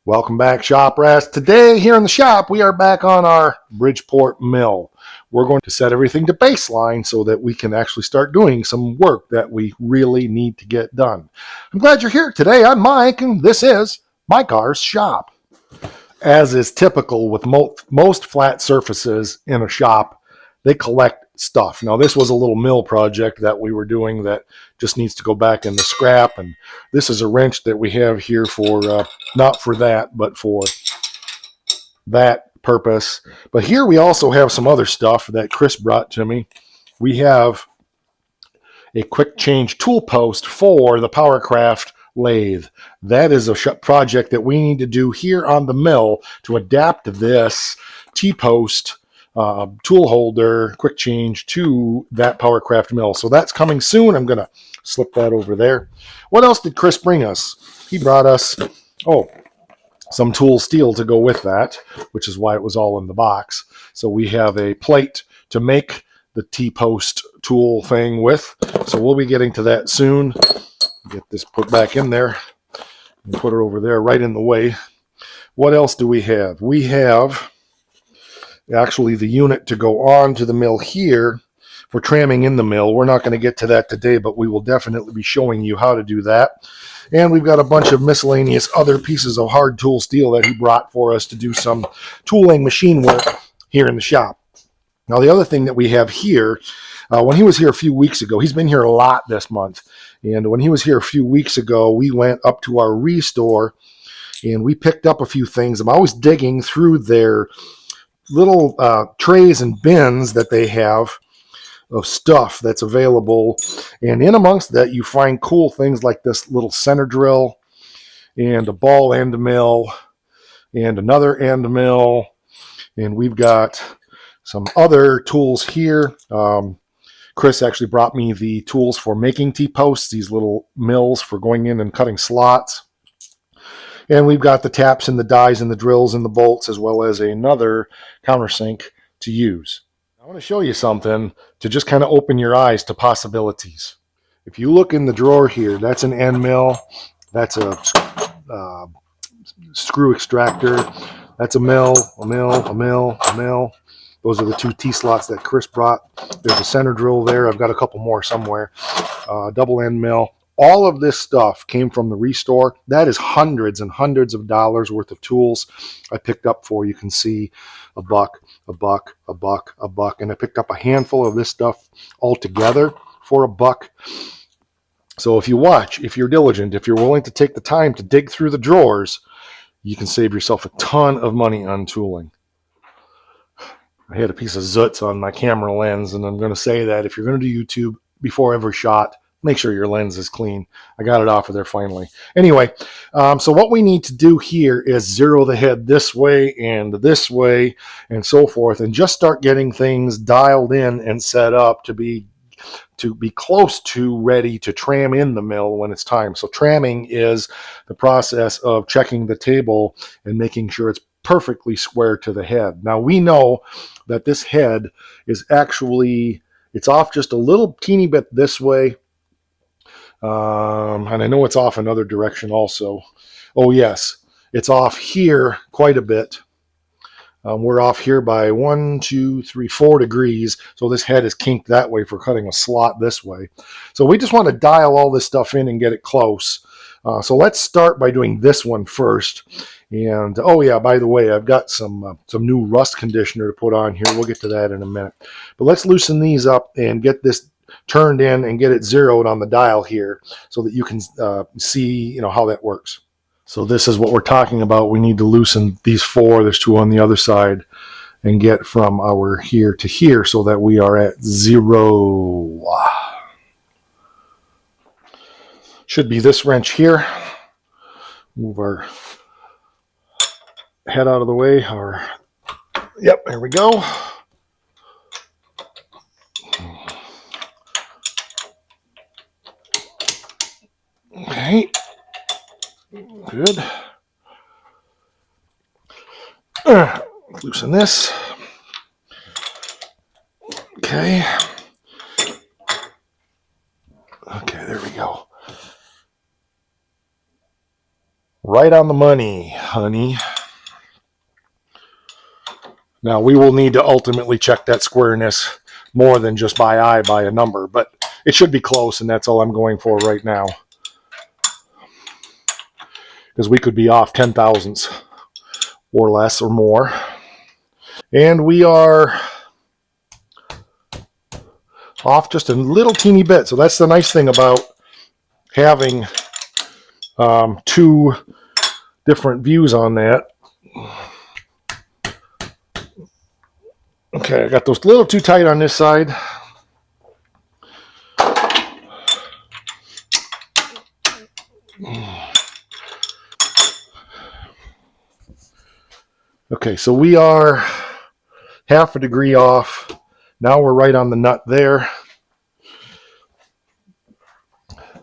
Welcome back, shop rats. Today here in the shop, we are back on our Bridgeport mill. We're going to set everything to baseline so that we can actually start doing some work that we really need to get done. I'm glad you're here today. I'm Mike, and this is My Car's Shop. As is typical with most flat surfaces in a shop, they collect stuff. Now, this was a little mill project that we were doing that just needs to go back in the scrap. And this is a wrench that we have here for, not for that, but for that purpose. But here we also have some other stuff that Chris brought to me. We have a quick change tool post for the Powercraft lathe. That is a project that we need to do here on the mill to adapt this T-post tool holder quick change to that Powercraft mill. So that's coming soon. I'm going to slip that over there. What else did Chris bring us? He brought us, some tool steel to go with that, which is why it was all in the box. So we have a plate to make the T-post tool thing with. So we'll be getting to that soon. Get this put back in there and put it over there right in the way. What else do we have? We have actually the unit to go on to the mill here for tramming in the mill. We're not going to get to that today, but we will definitely be showing you how to do that. And we've got a bunch of miscellaneous other pieces of hard tool steel that he brought for us to do some tooling machine work here in the shop. Now, the other thing that we have here, when he was here a few weeks ago, he's been here a lot this month. And when he was here a few weeks ago, we went up to our restore and we picked up a few things. I'm always digging through their little trays and bins that they have of stuff that's available. And in amongst that, you find cool things like this little center drill and a ball end mill and another end mill. And we've got some other tools here. Chris actually brought me the tools for making T-posts, these little mills for going in and cutting slots. And we've got the taps and the dies and the drills and the bolts, as well as another countersink to use. I want to show you something to just kind of open your eyes to possibilities. If you look in the drawer here, that's an end mill. That's a screw extractor. That's a mill, a mill, a mill, a mill. Those are the two T-slots that Chris brought. There's a center drill there. I've got a couple more somewhere. Double end mill. All of this stuff came from the restore. That is hundreds and hundreds of dollars worth of tools I picked up for. You can see a buck, a buck, a buck, a buck. And I picked up a handful of this stuff all together for a buck. So if you watch, if you're diligent, if you're willing to take the time to dig through the drawers, you can save yourself a ton of money on tooling. I had a piece of Zutz on my camera lens, and I'm going to say that if you're going to do YouTube, before every shot, make sure your lens is clean. I got it off of there finally. Anyway, so what we need to do here is zero the head this way and so forth, and just start getting things dialed in and set up to be close to ready to tram in the mill when it's time. So tramming is the process of checking the table and making sure it's perfectly square to the head. Now we know that this head is actually, it's off just a little teeny bit this way. And I know it's off another direction also. Oh yes, it's off here quite a bit. We're off here by 1, 2, 3, 4 degrees. So this head is kinked that way for cutting a slot this way. So we just want to dial all this stuff in and get it close. So let's start by doing this one first. And oh yeah, by the way, I've got some new rust conditioner to put on here. We'll get to that in a minute. But let's loosen these up and get this turned in and get it zeroed on the dial here so that you can see how that works. So this is what we're talking about. We need to loosen these 4, there's 2 on the other side, and get from our here to here so that we are at 0. Should be this wrench here. Move our head out of the way. Yep, there we go. Okay. Good. Loosen this. Okay. Okay, there we go. Right on the money, honey. Now, we will need to ultimately check that squareness more than just by eye by a number, but it should be close, and that's all I'm going for right now. Because we could be off 10 thousandths or less or more. And we are off just a little teeny bit. So that's the nice thing about having two different views on that. Okay, I got those a little too tight on this side. Okay, so we are half a degree off. Now we're right on the nut there. I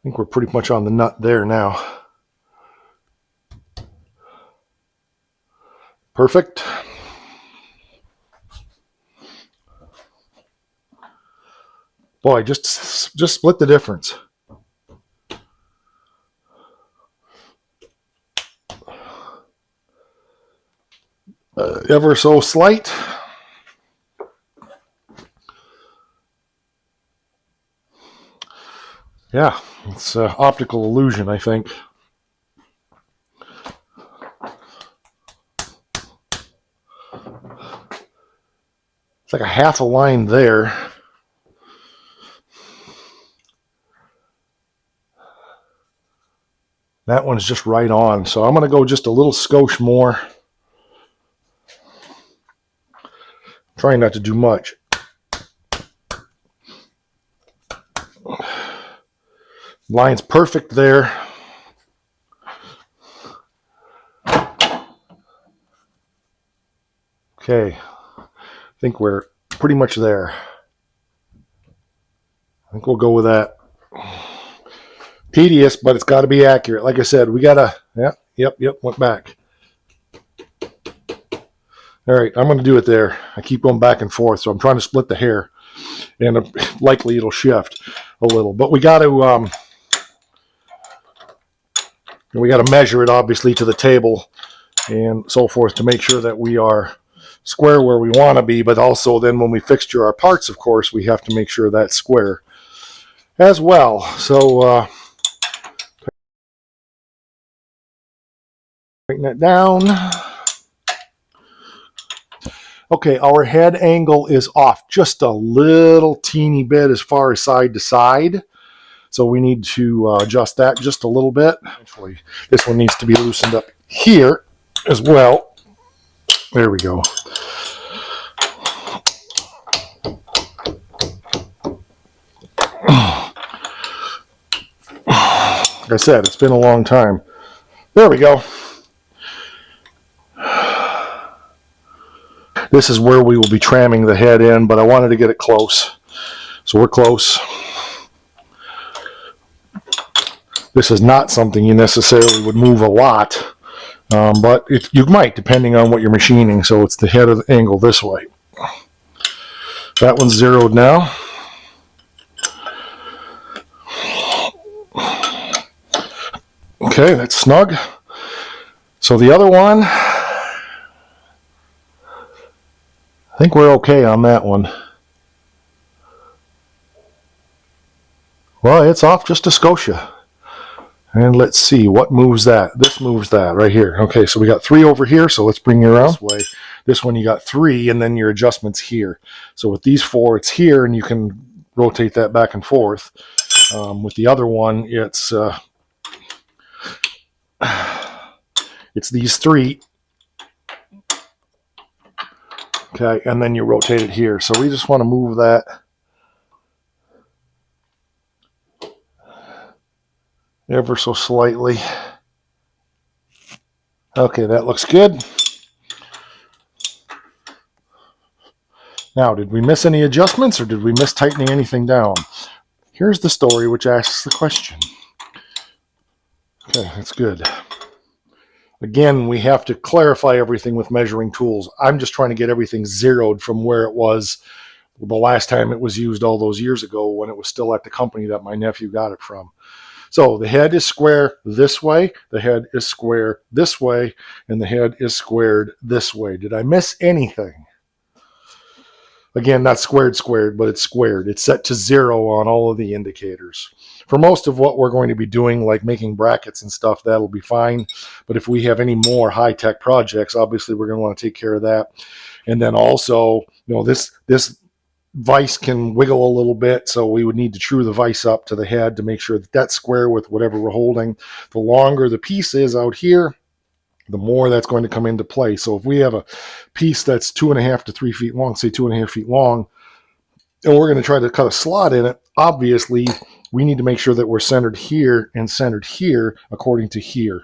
think we're pretty much on the nut there now. Perfect. Boy, just split the difference. Ever so slight. Yeah, it's optical illusion, I think. It's like a half a line there. That one's just right on. So I'm going to go just a little skosh more. Trying not to do much. Line's perfect there. Okay. I think we're pretty much there. I think we'll go with that. Tedious, but it's got to be accurate. Like I said, we got to, yep, went back. All right, I'm going to do it there. I keep going back and forth, so I'm trying to split the hair, and likely it'll shift a little. But we got to measure it, obviously, to the table and so forth to make sure that we are square where we want to be, but also then when we fixture our parts, of course, we have to make sure that's square as well. So tighten that down. Okay, our head angle is off just a little teeny bit as far as side to side. So we need to adjust that just a little bit. Actually, this one needs to be loosened up here as well. There we go. Like I said, it's been a long time. There we go. This is where we will be tramming the head in, but I wanted to get it close. So we're close. This is not something you necessarily would move a lot, but you might, depending on what you're machining. So it's the head of the angle this way. That one's zeroed now. Okay, that's snug. So the other one, I think we're okay on that one. Well, it's off just a scotia. And let's see, what moves that? This moves that right here. Okay, so we got 3 over here, so let's bring you around this way. This one you got 3, and then your adjustment's here. So with these 4, it's here, and you can rotate that back and forth. With the other one, it's these 3. Okay, and then you rotate it here. So we just want to move that ever so slightly. Okay, that looks good. Now, did we miss any adjustments, or did we miss tightening anything down? Here's the story which asks the question. Okay, that's good. Again, we have to clarify everything with measuring tools. I'm just trying to get everything zeroed from where it was the last time it was used all those years ago when it was still at the company that my nephew got it from. So the head is square this way, the head is square this way, and the head is squared this way. Did I miss anything? Again, not squared, but it's squared. It's set to 0 on all of the indicators. For most of what we're going to be doing, like making brackets and stuff, that'll be fine. But if we have any more high-tech projects, obviously we're going to want to take care of that. And then also, this vise can wiggle a little bit, so we would need to true the vise up to the head to make sure that that's square with whatever we're holding. The longer the piece is out here, the more that's going to come into play. So if we have a piece that's 2.5 to 3 feet long, say 2.5 feet long, and we're going to try to cut a slot in it, obviously we need to make sure that we're centered here and centered here according to here.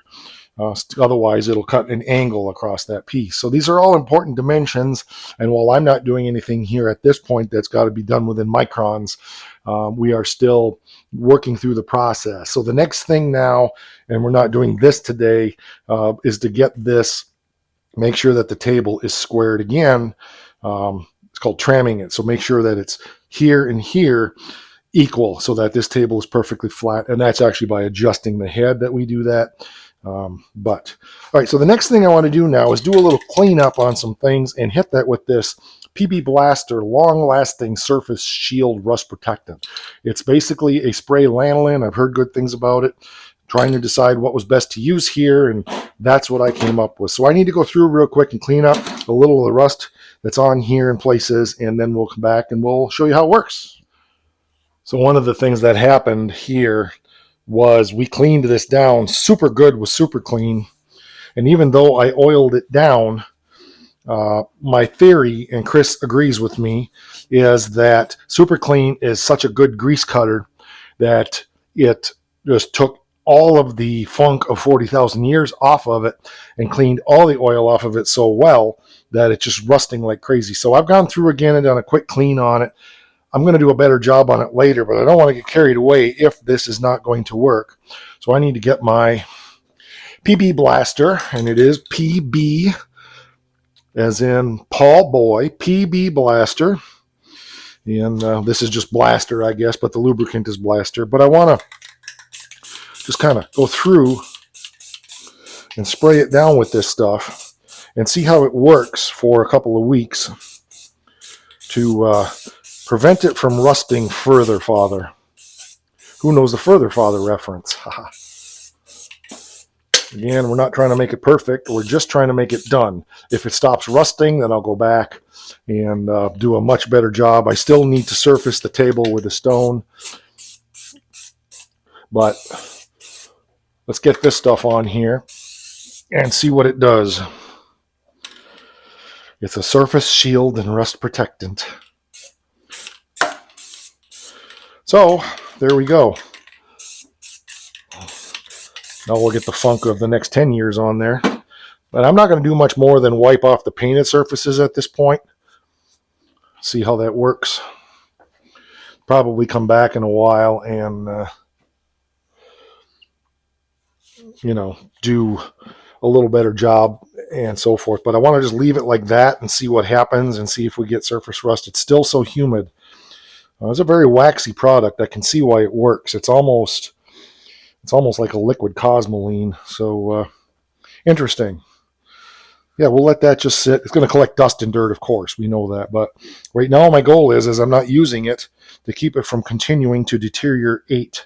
Otherwise, it'll cut an angle across that piece. So these are all important dimensions. And while I'm not doing anything here at this point that's got to be done within microns, we are still working through the process. So the next thing now, and we're not doing this today, is to get this, make sure that the table is squared again. It's called tramming it. So make sure that it's here and here equal so that this table is perfectly flat. And that's actually by adjusting the head that we do that. All right, so the next thing I want to do now is do a little cleanup on some things and hit that with this PB Blaster long-lasting surface shield rust protectant. It's basically a spray lanolin. I've heard good things about it. Trying to decide what was best to use here, and that's what I came up with. So I need to go through real quick and clean up a little of the rust that's on here in places, and then we'll come back and we'll show you how it works. So one of the things that happened here was we cleaned this down super good with Super Clean. And even though I oiled it down, my theory, and Chris agrees with me, is that Super Clean is such a good grease cutter that it just took all of the funk of 40,000 years off of it and cleaned all the oil off of it so well that it's just rusting like crazy. So I've gone through again and done a quick clean on it. I'm going to do a better job on it later, but I don't want to get carried away if this is not going to work. So I need to get my PB Blaster, and it is PB as in Paul Boy, PB Blaster. And this is just Blaster, I guess, but the lubricant is Blaster. But I want to just kind of go through and spray it down with this stuff and see how it works for a couple of weeks to prevent it from rusting further, father. Who knows the further father reference? Again, we're not trying to make it perfect. We're just trying to make it done. If it stops rusting, then I'll go back and do a much better job. I still need to surface the table with a stone. But let's get this stuff on here and see what it does. It's a surface shield and rust protectant. So, there we go. Now we'll get the funk of the next 10 years on there. But I'm not going to do much more than wipe off the painted surfaces at this point. See how that works. Probably come back in a while and, do a little better job and so forth. But I want to just leave it like that and see what happens and see if we get surface rust. It's still so humid. It's a very waxy product. I can see why it works. It's almost like a liquid Cosmoline. So interesting. Yeah, we'll let that just sit. It's going to collect dust and dirt, of course. We know that. But right now my goal is I'm not using it to keep it from continuing to deteriorate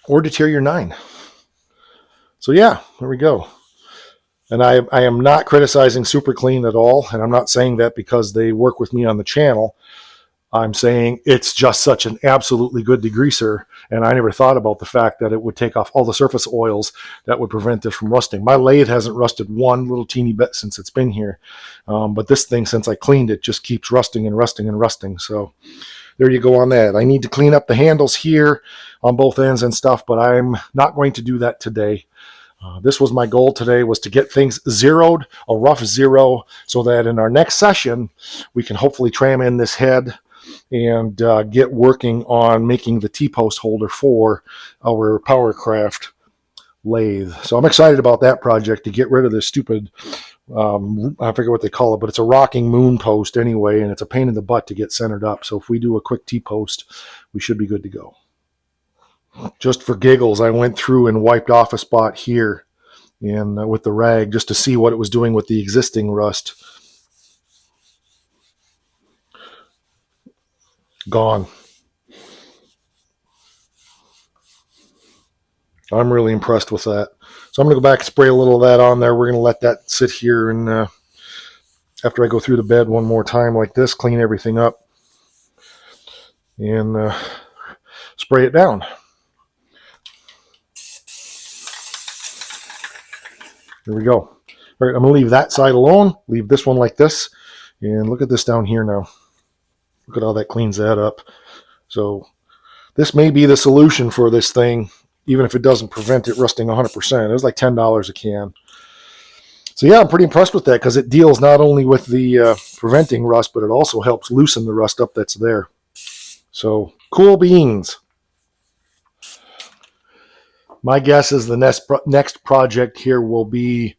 or deteriorate. So yeah, there we go. And I am not criticizing Super Clean at all. And I'm not saying that because they work with me on the channel. I'm saying it's just such an absolutely good degreaser, and I never thought about the fact that it would take off all the surface oils that would prevent this from rusting. My lathe hasn't rusted one little teeny bit since it's been here, but this thing, since I cleaned it, just keeps rusting and rusting and rusting. So there you go on that. I need to clean up the handles here on both ends and stuff, but I'm not going to do that today. This was my goal today, was to get things zeroed, a rough zero, so that in our next session, we can hopefully tram in this head and get working on making the T-post holder for our Powercraft lathe. So I'm excited about that project, to get rid of this stupid, I forget what they call it, but it's a rocking moon post anyway, and it's a pain in the butt to get centered up. So if we do a quick T-post, we should be good to go. Just for giggles, I went through and wiped off a spot here and with the rag just to see what it was doing with the existing rust. Gone. I'm really impressed with that. So I'm going to go back and spray a little of that on there. We're going to let that sit here, and after I go through the bed one more time like this, clean everything up, and spray it down. There we go. All right, I'm going to leave that side alone, leave this one like this, and look at this down here now. Look at how that cleans that up. So this may be the solution for this thing, even if it doesn't prevent it rusting 100%. It was like $10 a can. So yeah, I'm pretty impressed with that because it deals not only with the preventing rust, but it also helps loosen the rust up that's there. So cool beans. My guess is the next project here will be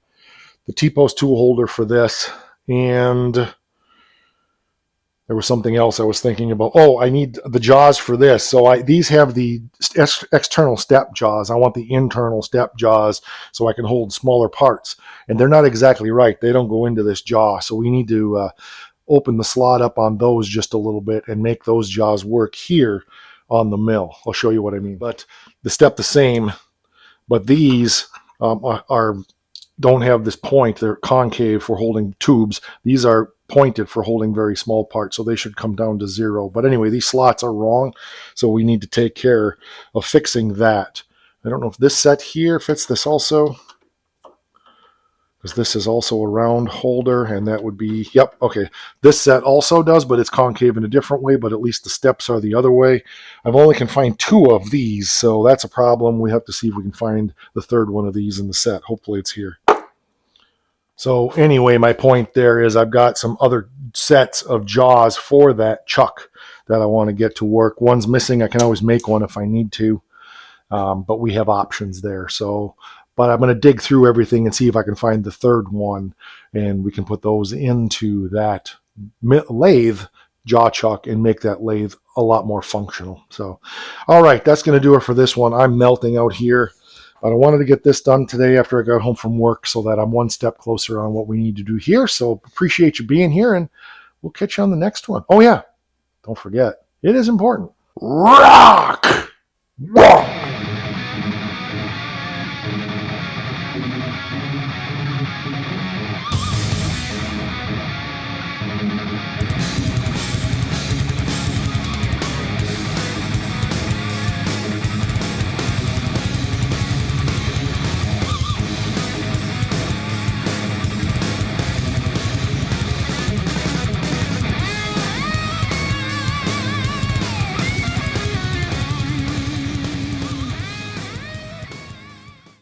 the T-post tool holder for this, and there was something else I was thinking about. Oh, I need the jaws for this. So these have the external step jaws. I want the internal step jaws so I can hold smaller parts. And they're not exactly right. They don't go into this jaw. So we need to open the slot up on those just a little bit and make those jaws work here on the mill. I'll show you what I mean. But the step the same, but these don't have this point. They're concave for holding tubes. These are pointed for holding very small parts, so they should come down to 0. But anyway, these slots are wrong, so we need to take care of fixing that. I don't know if this set here fits this also, because this is also a round holder, and that would be, yep, okay. This set also does, but it's concave in a different way, but at least the steps are the other way. I've only can find 2 of these, so that's a problem. We have to see if we can find the 3rd one of these in the set. Hopefully it's here. So anyway, my point there is I've got some other sets of jaws for that chuck that I want to get to work. One's missing. I can always make one if I need to, but we have options there. So, but I'm going to dig through everything and see if I can find the 3rd one, and we can put those into that lathe jaw chuck and make that lathe a lot more functional. So, all right, that's going to do it for this one. I'm melting out here. But I wanted to get this done today after I got home from work so that I'm one step closer on what we need to do here. So appreciate you being here, and we'll catch you on the next one. Oh yeah, don't forget, it is important. Rock! Rock!